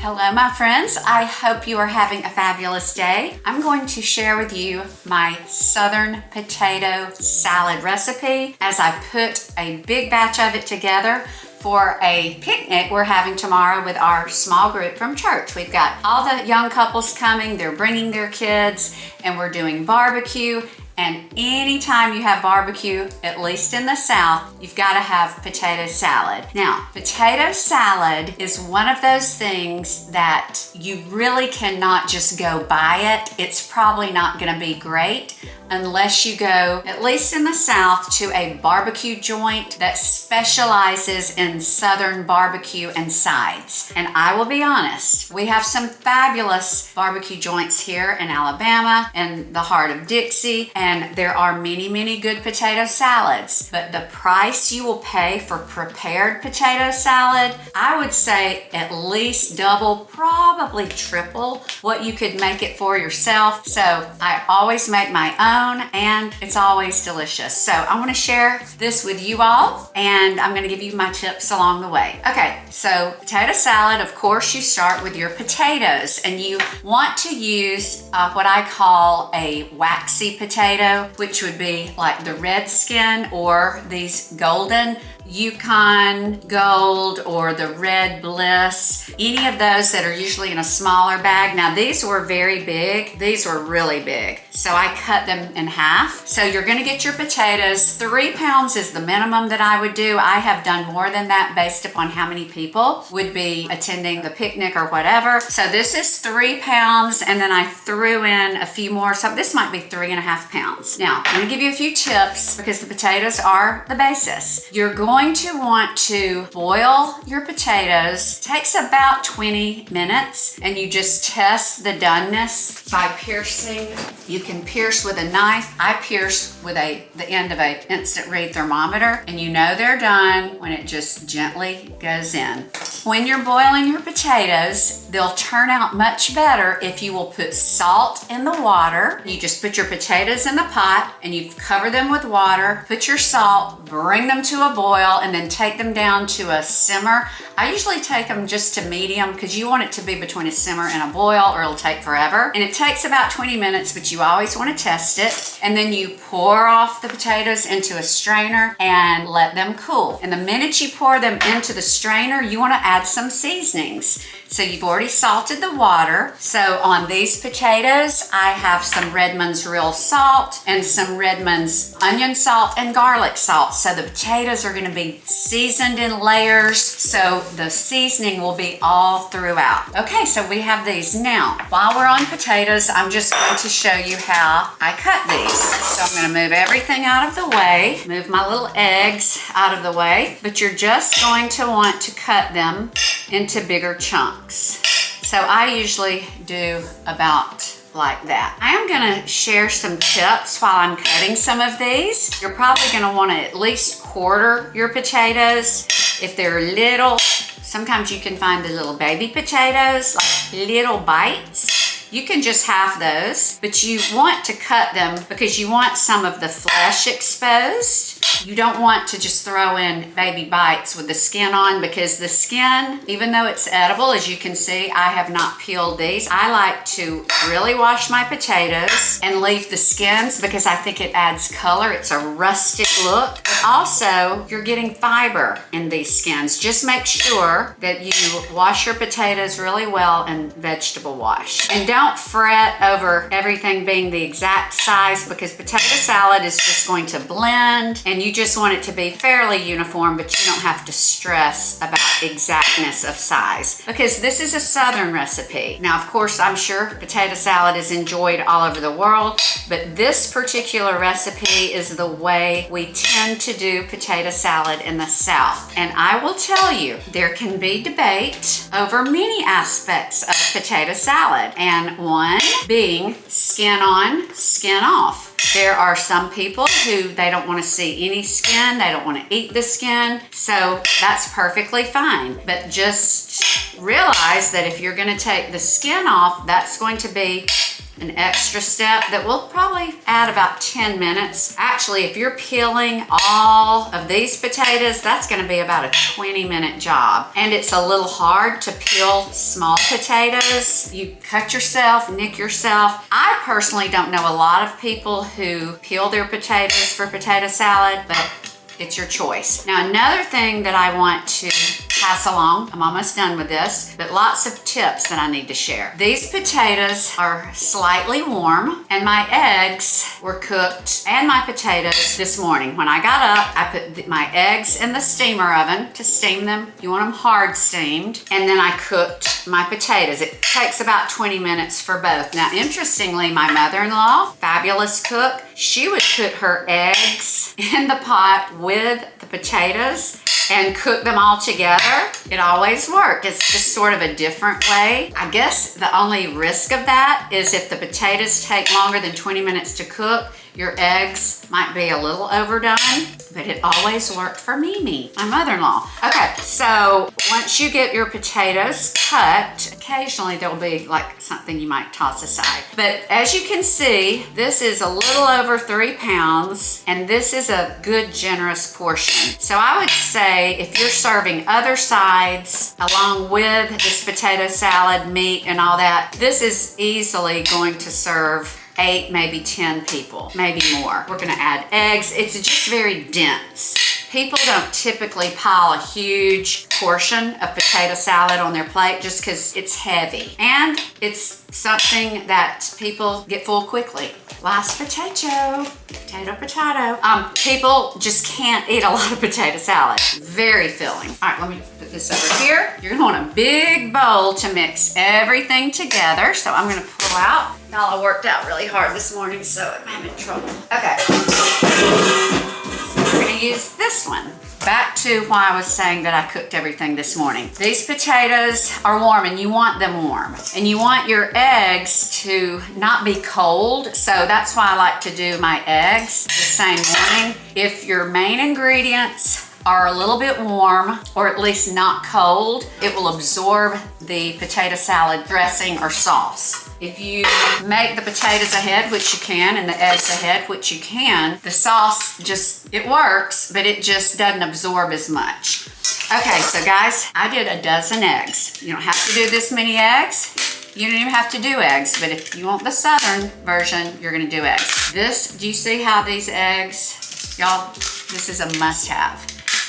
Hello, my friends. I hope you are having a fabulous day. I'm going to share with you my Southern potato salad recipe as I put a big batch of it together for a picnic we're having tomorrow with our small group from church. We've got all the young couples coming, they're bringing their kids, and we're doing barbecue. And anytime you have barbecue, at least in the South, you've got to have potato salad. Now, potato salad is one of those things that you really cannot just go buy it. It's probably not going to be great unless you go, at least in the South, to a barbecue joint that specializes in Southern barbecue and sides. And I will be honest, we have some fabulous barbecue joints here in Alabama, in the heart of Dixie, and there are many, many good potato salads. But the price you will pay for prepared potato salad, I would say at least double, probably triple what you could make it for yourself. So I always make my own, and it's always delicious. So I want to share this with you all, and I'm going to give you my tips along the way. Okay, so potato salad, of course, you start with your potatoes, and you want to use what I call a waxy potato, which would be like the red skin or these golden Yukon Gold or the Red Bliss, any of those that are usually in a smaller bag. Now these were very big, these were really big, so I cut them in half. So you're gonna get your potatoes, 3 pounds is the minimum that I would do. I have done more than that based upon how many people would be attending the picnic or whatever. So this is 3 pounds, and then I threw in a few more, so this might be 3.5 pounds. Now I'm gonna give you a few tips because the potatoes are the basis. You're going to want to boil your potatoes. It takes about 20 minutes, and you just test the doneness by piercing. You can pierce with a knife. I pierce with the end of an instant read thermometer, and you know they're done when it just gently goes in. When you're boiling your potatoes, they'll turn out much better if you will put salt in the water. You just put your potatoes in the pot and you cover them with water, put your salt, bring them to a boil, and then take them down to a simmer. I usually take them just to medium because you want it to be between a simmer and a boil or it'll take forever. And it takes about 20 minutes, but you always want to test it. And then you pour off the potatoes into a strainer and let them cool. And the minute you pour them into the strainer, you want to add some seasonings. So you've already salted the water. So on these potatoes, I have some Redmond's real salt and some Redmond's onion salt and garlic salt. So the potatoes are going to be seasoned in layers, so the seasoning will be all throughout. Okay, so we have these. Now, while we're on potatoes, I'm just going to show you how I cut these. So I'm going to move everything out of the way, move my little eggs out of the way, but you're just going to want to cut them into bigger chunks. So I usually do about like that. I am going to share some tips while I'm cutting some of these. You're probably going to want to at least quarter your potatoes. If they're little, sometimes you can find the little baby potatoes, like little bites. You can just have those, but you want to cut them because you want some of the flesh exposed. You don't want to just throw in baby bites with the skin on, because the skin, even though it's edible, as you can see, I have not peeled these. I like to really wash my potatoes and leave the skins because I think it adds color. It's a rustic look. But also, you're getting fiber in these skins. Just make sure that you wash your potatoes really well and vegetable wash. And don't fret over everything being the exact size, because potato salad is just going to blend, and you just want it to be fairly uniform, but you don't have to stress about exactness of size because this is a Southern recipe. Now, of course, I'm sure potato salad is enjoyed all over the world, but this particular recipe is the way we tend to do potato salad in the South. And I will tell you, there can be debate over many aspects of potato salad, and one being skin on, skin off. There are some people who they don't want to see any skin, they don't want to eat the skin, so that's perfectly fine. But just realize that if you're going to take the skin off, that's going to be an extra step that will probably add about 10 minutes. Actually, if you're peeling all of these potatoes, that's gonna be about a 20-minute job. And it's a little hard to peel small potatoes. You cut yourself, nick yourself. I personally don't know a lot of people who peel their potatoes for potato salad, but it's your choice. Now, another thing that I want to pass along, I'm almost done with this, but lots of tips that I need to share. These potatoes are slightly warm, and my eggs were cooked and my potatoes this morning. When I got up, I put my eggs in the steamer oven to steam them. You want them hard steamed. And then I cooked my potatoes. It takes about 20 minutes for both. Now, interestingly, my mother-in-law, fabulous cook, she would put her eggs in the pot with the potatoes and cook them all together. It always worked. It's just sort of a different way. I guess the only risk of that is if the potatoes take longer than 20 minutes to cook, your eggs might be a little overdone, but it always worked for Mimi, my mother-in-law. Okay, so once you get your potatoes cut, occasionally there'll be like something you might toss aside. But as you can see, this is a little over 3 pounds, and this is a good, generous portion. So I would say if you're serving other sides along with this potato salad, meat, and all that, this is easily going to serve 8, maybe 10 people, maybe more. We're gonna add eggs. It's just very dense. People don't typically pile a huge portion of potato salad on their plate just because it's heavy. And it's something that people get full quickly. Last potato. People just can't eat a lot of potato salad. Very filling. All right, let me put this over here. You're gonna want a big bowl to mix everything together. So I'm gonna pull out. Y'all, I worked out really hard this morning, so I'm in trouble. Okay. We're gonna use this one. Back to why I was saying that I cooked everything this morning. These potatoes are warm, and you want them warm. And you want your eggs to not be cold, so that's why I like to do my eggs the same morning. If your main ingredients are a little bit warm, or at least not cold, it will absorb the potato salad dressing or sauce. If you make the potatoes ahead, which you can, and the eggs ahead, which you can, the sauce just, it works, but it just doesn't absorb as much. Okay, so guys, I did a dozen eggs. You don't have to do this many eggs. You don't even have to do eggs, but if you want the southern version, you're gonna do eggs. This, do you see how these eggs, y'all, this is a must-have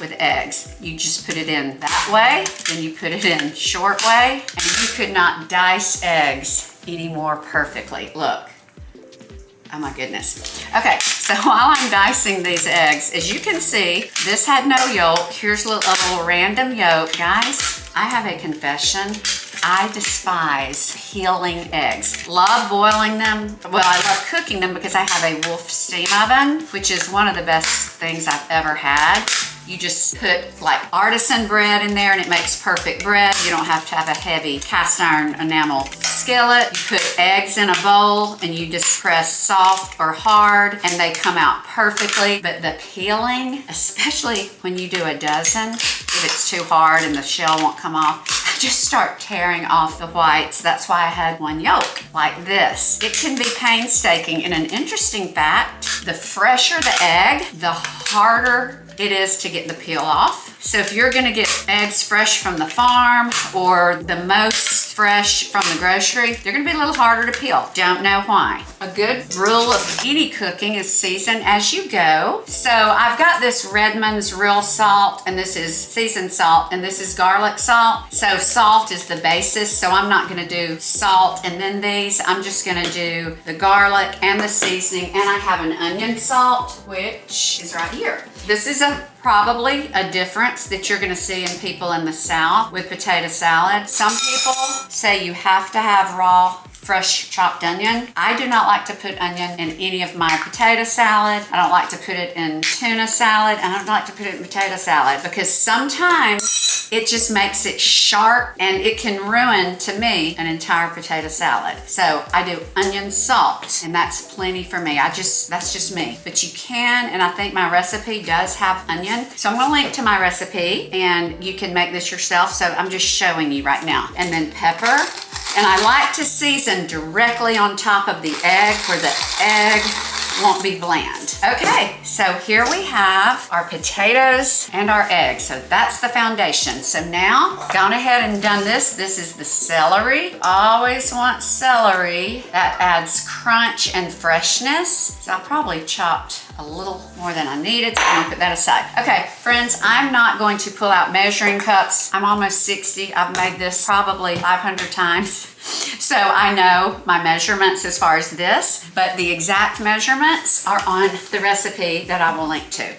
with eggs. You just put it in that way, then you put it in short way, and you could not dice eggs any more perfectly. Look. Oh my goodness. Okay, so while I'm dicing these eggs, as you can see, this had no yolk. Here's a little random yolk. Guys, I have a confession. I despise peeling eggs. Love boiling them. Well, I love cooking them because I have a Wolf steam oven, which is one of the best things I've ever had. You just put like artisan bread in there and it makes perfect bread. You don't have to have a heavy cast iron enamel skillet. You put eggs in a bowl and you just press soft or hard and they come out perfectly. But the peeling, especially when you do a dozen, if it's too hard and the shell won't come off, I just start tearing off the whites. That's why I had one yolk like this. It can be painstaking, and an interesting fact, the fresher the egg, the harder it is to get the peel off. So if you're gonna get eggs fresh from the farm or the most fresh from the grocery, they're gonna be a little harder to peel. Don't know why. A good rule of any cooking is season as you go. So I've got this Redmond's real salt, and this is seasoned salt, and this is garlic salt. So salt is the basis, so I'm not gonna do salt and then these. I'm just gonna do the garlic and the seasoning, and I have an onion salt, which is right here. This is probably a difference that you're gonna see in people in the South with potato salad. Some people say you have to have raw, fresh chopped onion. I do not like to put onion in any of my potato salad. I don't like to put it in tuna salad. I don't like to put it in potato salad because sometimes it just makes it sharp and it can ruin, to me, an entire potato salad. So I do onion salt, and that's plenty for me. That's just me. But you can, and I think my recipe does have onion. So I'm gonna link to my recipe and you can make this yourself. So I'm just showing you right now. And then pepper. And I like to season directly on top of the egg where the egg won't be bland. Okay, so here we have our potatoes and our eggs. So that's the foundation. So now, gone ahead and done this. This is the celery. Always want celery. That adds crunch and freshness. So I probably chopped a little more than I needed, so I'm gonna put that aside. Okay, friends, I'm not going to pull out measuring cups. I'm almost 60. I've made this probably 500 times. So I know my measurements as far as this, but the exact measurements are on the recipe that I will link to.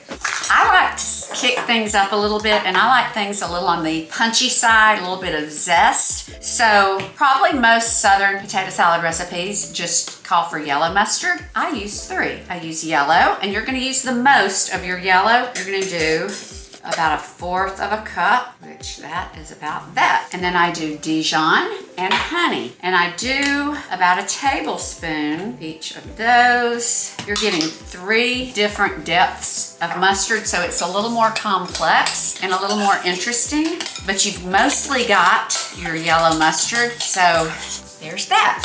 I like to kick things up a little bit, and I like things a little on the punchy side, a little bit of zest. So probably most Southern potato salad recipes just call for yellow mustard. I use 3. I use yellow, and you're gonna use the most of your yellow. You're gonna do about 1/4 of a cup, which that is about that. And then I do Dijon and honey. And I do about a tablespoon each of those. You're getting 3 different depths of mustard, so it's a little more complex and a little more interesting, but you've mostly got your yellow mustard, so there's that.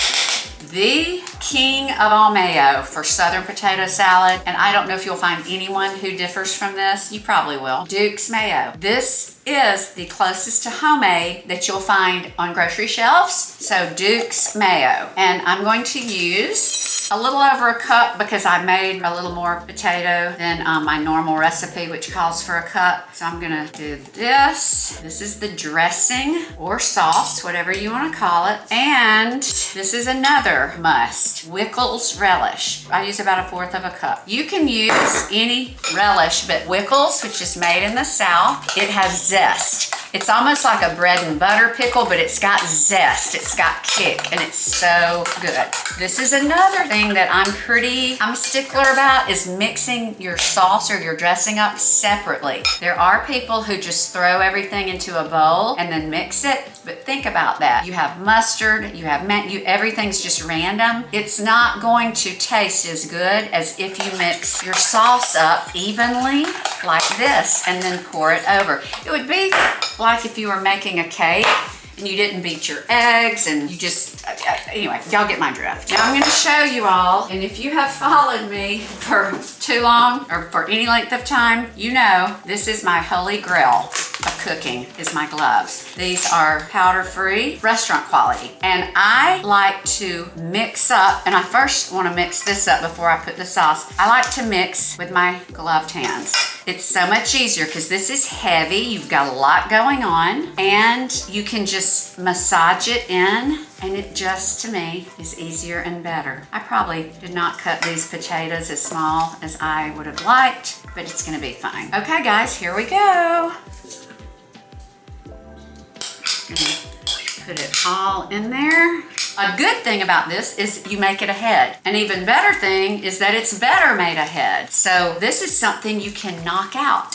The king of all mayo for Southern potato salad, and I don't know if you'll find anyone who differs from this. You probably will. Duke's mayo. This is the closest to homemade that you'll find on grocery shelves. So Duke's mayo. And I'm going to use a little over a cup because I made a little more potato than my normal recipe, which calls for a cup. So I'm gonna do this. This is the dressing or sauce, whatever you want to call it. And this is another must, Wickles relish. I use about 1/4 of a cup. You can use any relish, but Wickles, which is made in the South, it has zest. It's almost like a bread and butter pickle, but it's got zest, it's got kick, and it's so good. This is another thing that I'm a stickler about, is mixing your sauce or your dressing up separately. There are people who just throw everything into a bowl and then mix it, but think about that. You have mustard, you have everything's just random. It's not going to taste as good as if you mix your sauce up evenly like this and then pour it over. It would be like if you were making a cake and you didn't beat your eggs and you just, anyway, y'all get my drift. Now I'm gonna show you all, and if you have followed me for too long or for any length of time, you know this is my holy grail of cooking, is my gloves. These are powder-free, restaurant quality. And I like to mix up, and I first wanna mix this up before I put the sauce. I like to mix with my gloved hands. It's so much easier because this is heavy. You've got a lot going on, and you can just massage it in, and it just, to me, is easier and better. I probably did not cut these potatoes as small as I would have liked, but it's gonna be fine. Okay, guys, here we go. Gonna put it all in there. A good thing about this is you make it ahead. An even better thing is that it's better made ahead. So this is something you can knock out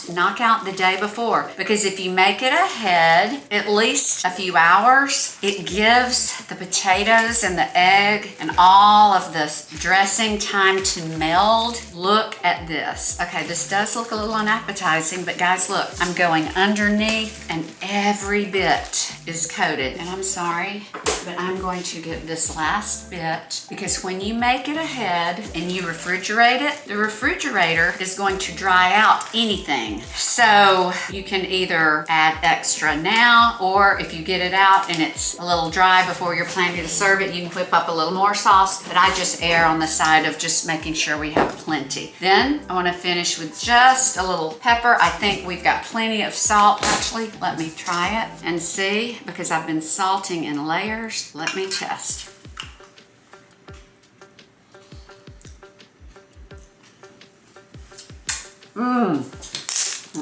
the day before, because if you make it ahead at least a few hours, it gives the potatoes and the egg and all of this dressing time to meld. Look at this. Okay, this does look a little unappetizing, but guys, look, I'm going underneath and every bit is coated. And I'm sorry, but I'm going to get this last bit, because when you make it ahead and you refrigerate it, the refrigerator is going to dry out anything. So you can either add extra now, or if you get it out and it's a little dry before you're planning to serve it, you can whip up a little more sauce, but I just err on the side of just making sure we have plenty. Then I want to finish with just a little pepper. I think we've got plenty of salt. Actually, let me try it and see, because I've been salting in layers. Let me test.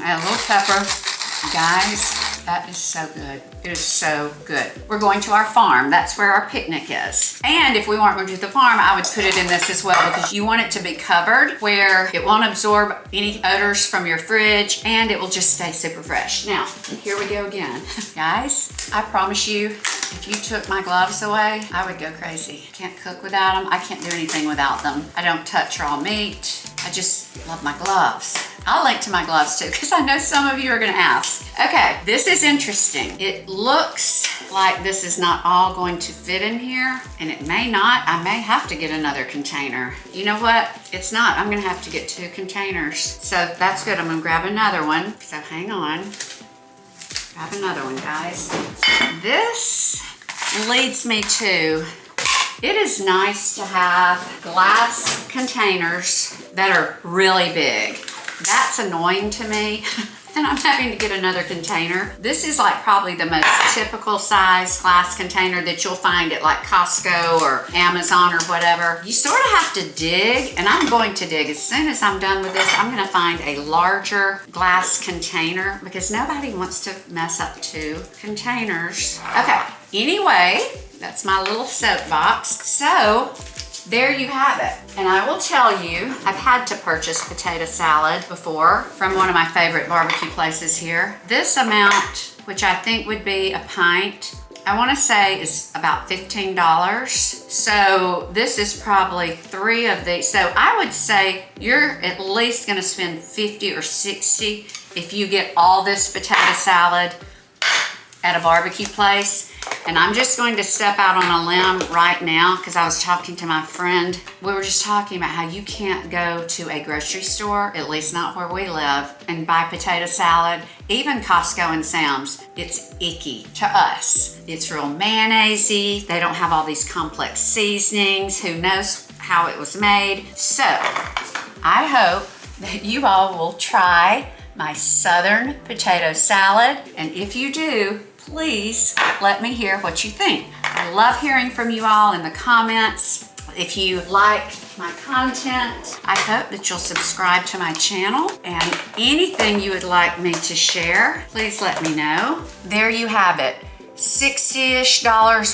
Add a little pepper. Guys, that is so good. It is so good. We're going to our farm. That's where our picnic is. And if we weren't going to the farm, I would put it in this as well, because you want it to be covered where it won't absorb any odors from your fridge, and it will just stay super fresh. Now, here we go again. Guys, I promise you, if you took my gloves away, I would go crazy. Can't cook without them. I can't do anything without them. I don't touch raw meat. I just love my gloves. I'll link to my gloves too, because I know some of you are gonna ask. Okay, this is interesting. It looks like this is not all going to fit in here, and it may not. I may have to get another container. You know what? It's not. I'm gonna have to get 2 containers. So that's good. I'm gonna grab another one. So hang on. Grab another one, guys. This leads me to, it is nice to have glass containers that are really big. That's annoying to me. And I'm having to get another container. This is like probably the most typical size glass container that you'll find at like Costco or Amazon or whatever. You sort of have to dig, and I'm going to dig. As soon as I'm done with this, I'm gonna find a larger glass container because nobody wants to mess up 2 containers. Okay, anyway, that's my little soapbox. So, there you have it. And I will tell you, I've had to purchase potato salad before from one of my favorite barbecue places here. This amount, which I think would be a pint, I wanna say is about $15. So this is probably 3 of these. So I would say you're at least gonna spend 50 or 60 if you get all this potato salad at a barbecue place. And I'm just going to step out on a limb right now because I was talking to my friend. We were just talking about how you can't go to a grocery store, at least not where we live, and buy potato salad. Even Costco and Sam's, it's icky to us. It's real mayonnaise-y. They don't have all these complex seasonings. Who knows how it was made? So I hope that you all will try my Southern potato salad. And if you do, please let me hear what you think. I love hearing from you all in the comments. If you like my content, I hope that you'll subscribe to my channel, and anything you would like me to share, please let me know. There you have it. $60-ish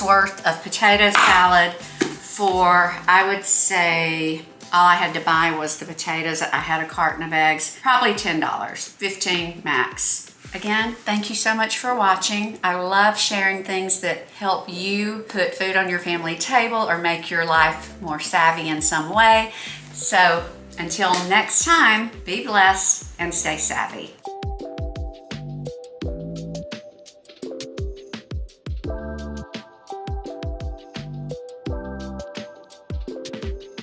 worth of potato salad for, I would say, all I had to buy was the potatoes. I had a carton of eggs, probably $10, 15 max. Again, thank you so much for watching. I love sharing things that help you put food on your family table or make your life more savvy in some way. So until next time, be blessed and stay savvy.